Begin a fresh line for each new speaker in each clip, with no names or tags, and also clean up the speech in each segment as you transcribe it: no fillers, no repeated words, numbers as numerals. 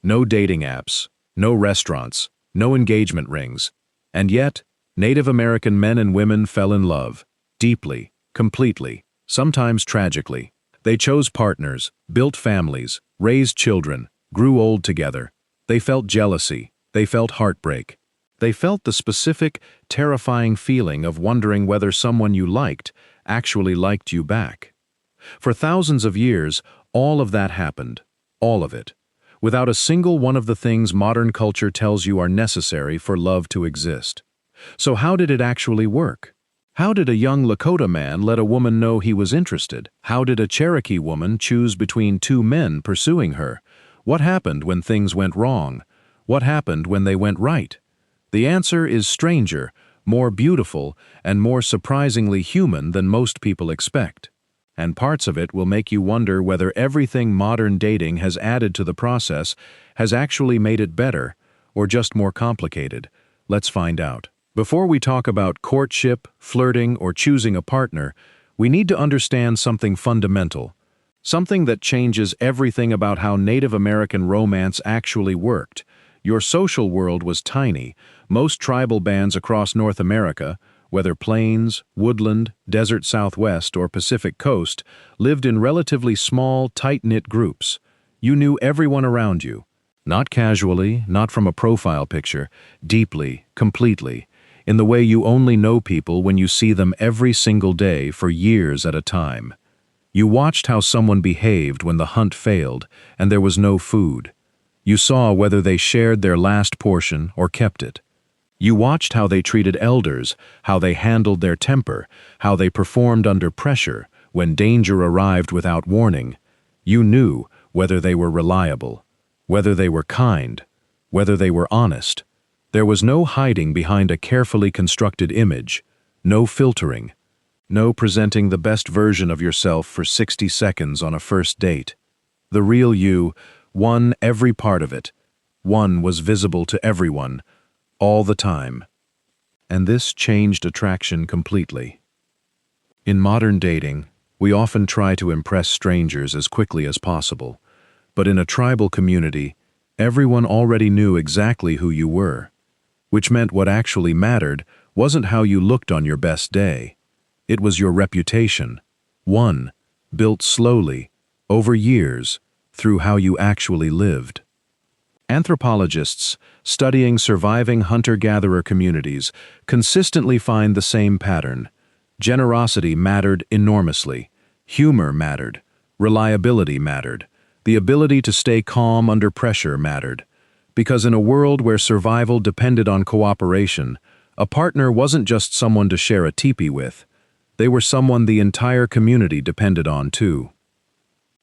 No dating apps, no restaurants, no engagement rings. And yet, Native American men and women fell in love, deeply, completely, sometimes tragically. They chose partners, built families, raised children, grew old together. They felt jealousy, they felt heartbreak. They felt the specific, terrifying feeling of wondering whether someone you liked actually liked you back. For thousands of years, all of that happened, all of it, without a single one of the things modern culture tells you are necessary for love to exist. So how did it actually work? How did a young Lakota man let a woman know he was interested? How did a Cherokee woman choose between two men pursuing her? What happened when things went wrong? What happened when they went right? The answer is stranger, more beautiful, and more surprisingly human than most people expect. And parts of it will make you wonder whether everything modern dating has added to the process has actually made it better, or just more complicated. Let's find out. Before we talk about courtship, flirting, or choosing a partner, we need to understand something fundamental, something that changes everything about how Native American romance actually worked. Your social world was tiny. Most tribal bands across North America, whether plains, woodland, desert Southwest, or Pacific Coast, lived in relatively small, tight-knit groups. You knew everyone around you. Not casually, not from a profile picture, deeply, completely, in the way you only know people when you see them every single day for years at a time. You watched how someone behaved when the hunt failed and there was no food. You saw whether they shared their last portion or kept it. You watched how they treated elders, how they handled their temper, how they performed under pressure when danger arrived without warning. You knew whether they were reliable, whether they were kind, whether they were honest. There was no hiding behind a carefully constructed image, no filtering, no presenting the best version of yourself for 60 seconds on a first date. The real you, one every part of it, one was visible to everyone, all the time. And this changed attraction completely. In modern dating, we often try to impress strangers as quickly as possible, but in a tribal community, everyone already knew exactly who you were, which meant what actually mattered wasn't how you looked on your best day. It was your reputation, one, built slowly, over years, through how you actually lived. Anthropologists studying surviving hunter-gatherer communities consistently find the same pattern. Generosity mattered enormously. Humor mattered. Reliability mattered. The ability to stay calm under pressure mattered. Because in a world where survival depended on cooperation, a partner wasn't just someone to share a teepee with. They were someone the entire community depended on too.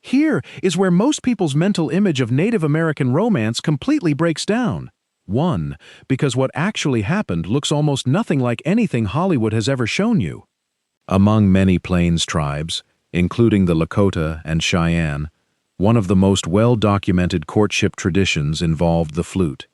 Here is where most people's mental image of Native American romance completely breaks down. One, because what actually happened looks almost nothing like anything Hollywood has ever shown you. Among many Plains tribes, including the Lakota and Cheyenne, one of the most well-documented courtship traditions involved the flute.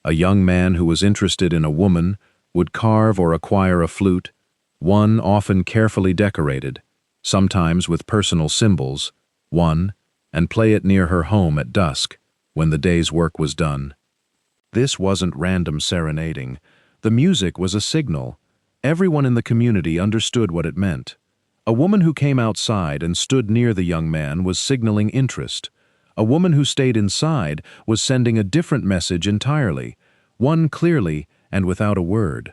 A young man who was interested in a woman would carve or acquire a flute, one often carefully decorated, sometimes with personal symbols, and play it near her home at dusk, when the day's work was done. This wasn't random serenading. The music was a signal. Everyone in the community understood what it meant. A woman who came outside and stood near the young man was signaling interest. A woman who stayed inside was sending a different message entirely, one clearly and without a word.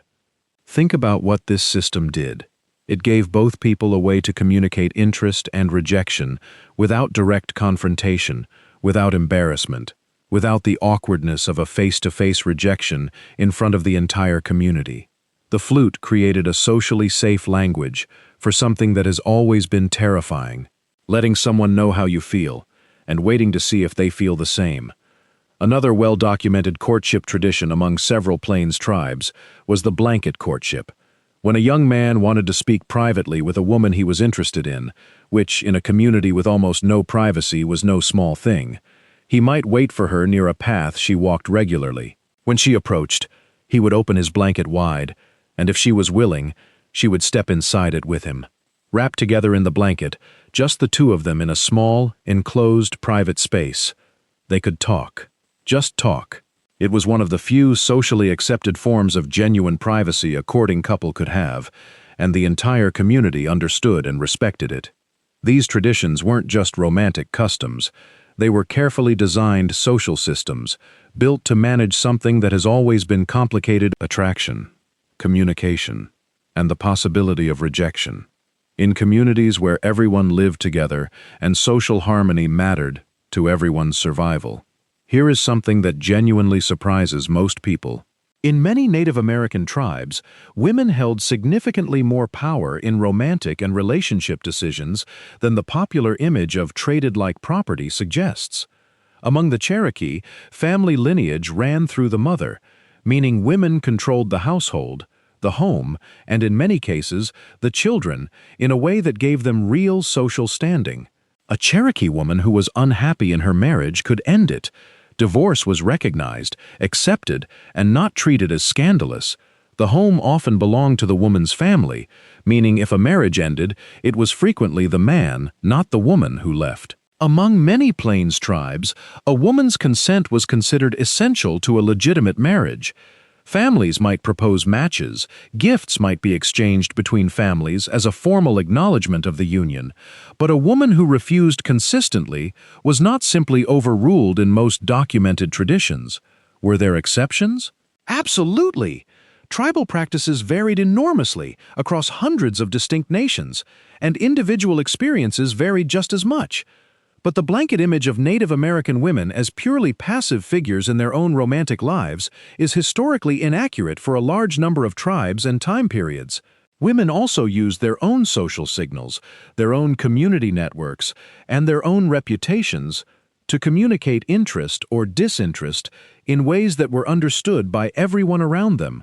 Think about what this system did. It gave both people a way to communicate interest and rejection without direct confrontation, without embarrassment, without the awkwardness of a face-to-face rejection in front of the entire community. The flute created a socially safe language for something that has always been terrifying, letting someone know how you feel, and waiting to see if they feel the same. Another well-documented courtship tradition among several Plains tribes was the blanket courtship, when a young man wanted to speak privately with a woman he was interested in, which in a community with almost no privacy was no small thing. He might wait for her near a path she walked regularly. When she approached, he would open his blanket wide, and if she was willing, she would step inside it with him. Wrapped together in the blanket, just the two of them in a small, enclosed, private space. They could talk. Just talk. It was one of the few socially accepted forms of genuine privacy a courting couple could have, and the entire community understood and respected it. These traditions weren't just romantic customs. They were carefully designed social systems, built to manage something that has always been complicated: attraction, communication, and the possibility of rejection. In communities where everyone lived together and social harmony mattered to everyone's survival. Here is something that genuinely surprises most people. In many Native American tribes, women held significantly more power in romantic and relationship decisions than the popular image of traded-like property suggests. Among the Cherokee, family lineage ran through the mother, meaning women controlled the household, the home, and in many cases, the children, in a way that gave them real social standing. A Cherokee woman who was unhappy in her marriage could end it. Divorce was recognized, accepted, and not treated as scandalous. The home often belonged to the woman's family, meaning if a marriage ended, it was frequently the man, not the woman, who left. Among many Plains tribes, a woman's consent was considered essential to a legitimate marriage. Families might propose matches, gifts might be exchanged between families as a formal acknowledgement of the union, but a woman who refused consistently was not simply overruled in most documented traditions. Were there exceptions? Absolutely! Tribal practices varied enormously across hundreds of distinct nations, and individual experiences varied just as much. But the blanket image of Native American women as purely passive figures in their own romantic lives is historically inaccurate for a large number of tribes and time periods. Women also used their own social signals, their own community networks, and their own reputations to communicate interest or disinterest in ways that were understood by everyone around them.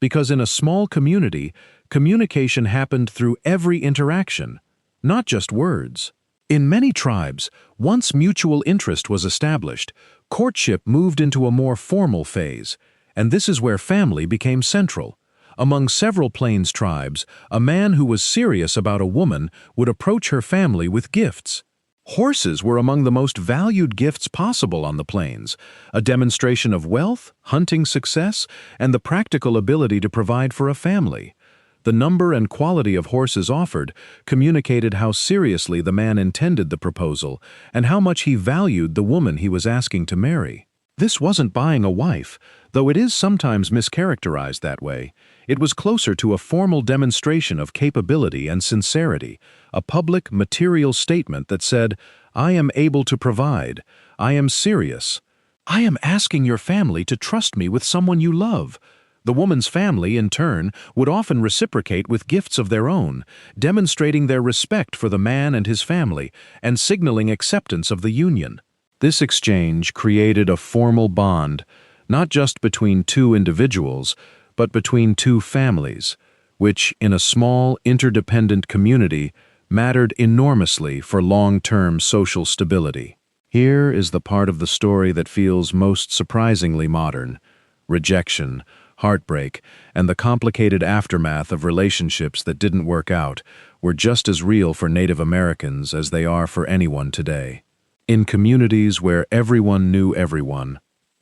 Because in a small community, communication happened through every interaction, not just words. In many tribes, once mutual interest was established, courtship moved into a more formal phase, and this is where family became central. Among several Plains tribes, a man who was serious about a woman would approach her family with gifts. Horses were among the most valued gifts possible on the Plains, a demonstration of wealth, hunting success, and the practical ability to provide for a family. The number and quality of horses offered communicated how seriously the man intended the proposal and how much he valued the woman he was asking to marry. This wasn't buying a wife, though it is sometimes mischaracterized that way. It was closer to a formal demonstration of capability and sincerity, a public, material statement that said, "I am able to provide. I am serious. I am asking your family to trust me with someone you love." The woman's family, in turn, would often reciprocate with gifts of their own, demonstrating their respect for the man and his family and signaling acceptance of the union. This exchange created a formal bond, not just between two individuals, but between two families, which, in a small, interdependent community, mattered enormously for long-term social stability. Here is the part of the story that feels most surprisingly modern: rejection, heartbreak, and the complicated aftermath of relationships that didn't work out were just as real for Native Americans as they are for anyone today. In communities where everyone knew everyone,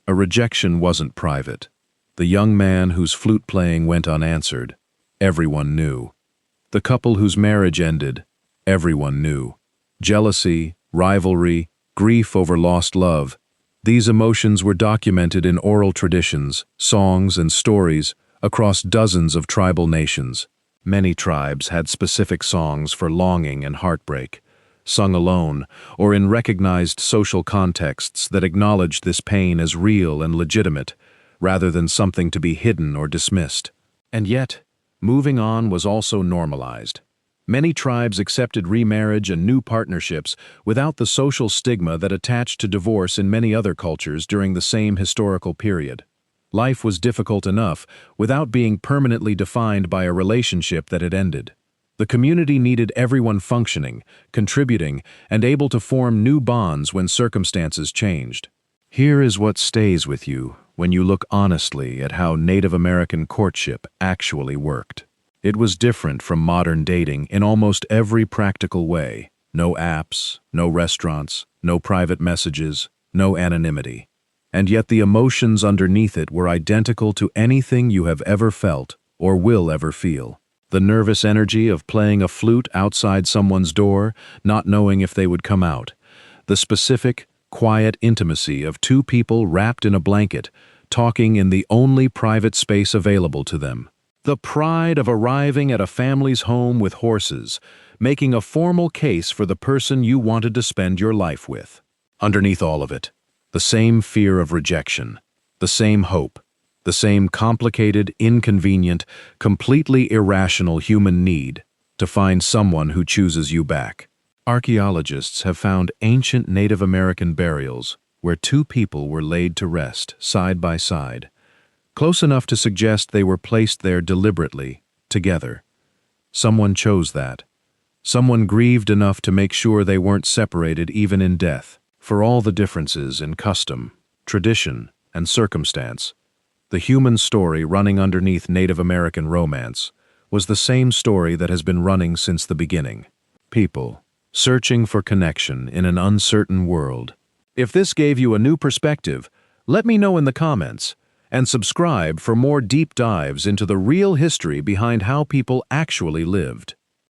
a rejection wasn't private. The young man whose flute playing went unanswered, everyone knew. The couple whose marriage ended, everyone knew. Jealousy, rivalry, grief over lost love, these emotions were documented in oral traditions, songs, and stories across dozens of tribal nations. Many tribes had specific songs for longing and heartbreak, sung alone or in recognized social contexts that acknowledged this pain as real and legitimate, rather than something to be hidden or dismissed. And yet, moving on was also normalized. Many tribes accepted remarriage and new partnerships without the social stigma that attached to divorce in many other cultures during the same historical period. Life was difficult enough without being permanently defined by a relationship that had ended. The community needed everyone functioning, contributing, and able to form new bonds when circumstances changed. Here is what stays with you when you look honestly at how Native American courtship actually worked. It was different from modern dating in almost every practical way. No apps, no restaurants, no private messages, no anonymity. and yet the emotions underneath it were identical to anything you have ever felt or will ever feel. The nervous energy of playing a flute outside someone's door, not knowing if they would come out. The specific, quiet intimacy of two people wrapped in a blanket, talking in the only private space available to them. The pride of arriving at a family's home with horses, making a formal case for the person you wanted to spend your life with. Underneath all of it, the same fear of rejection, the same hope, the same complicated, inconvenient, completely irrational human need to find someone who chooses you back. Archaeologists have found ancient Native American burials where two people were laid to rest side by side, close enough to suggest they were placed there deliberately, together. Someone chose that. Someone grieved enough to make sure they weren't separated even in death. For all the differences in custom, tradition, and circumstance, the human story running underneath Native American romance was the same story that has been running since the beginning. People, searching for connection in an uncertain world. If this gave you a new perspective, let me know in the comments, and subscribe for more deep dives into the real history behind how people actually lived.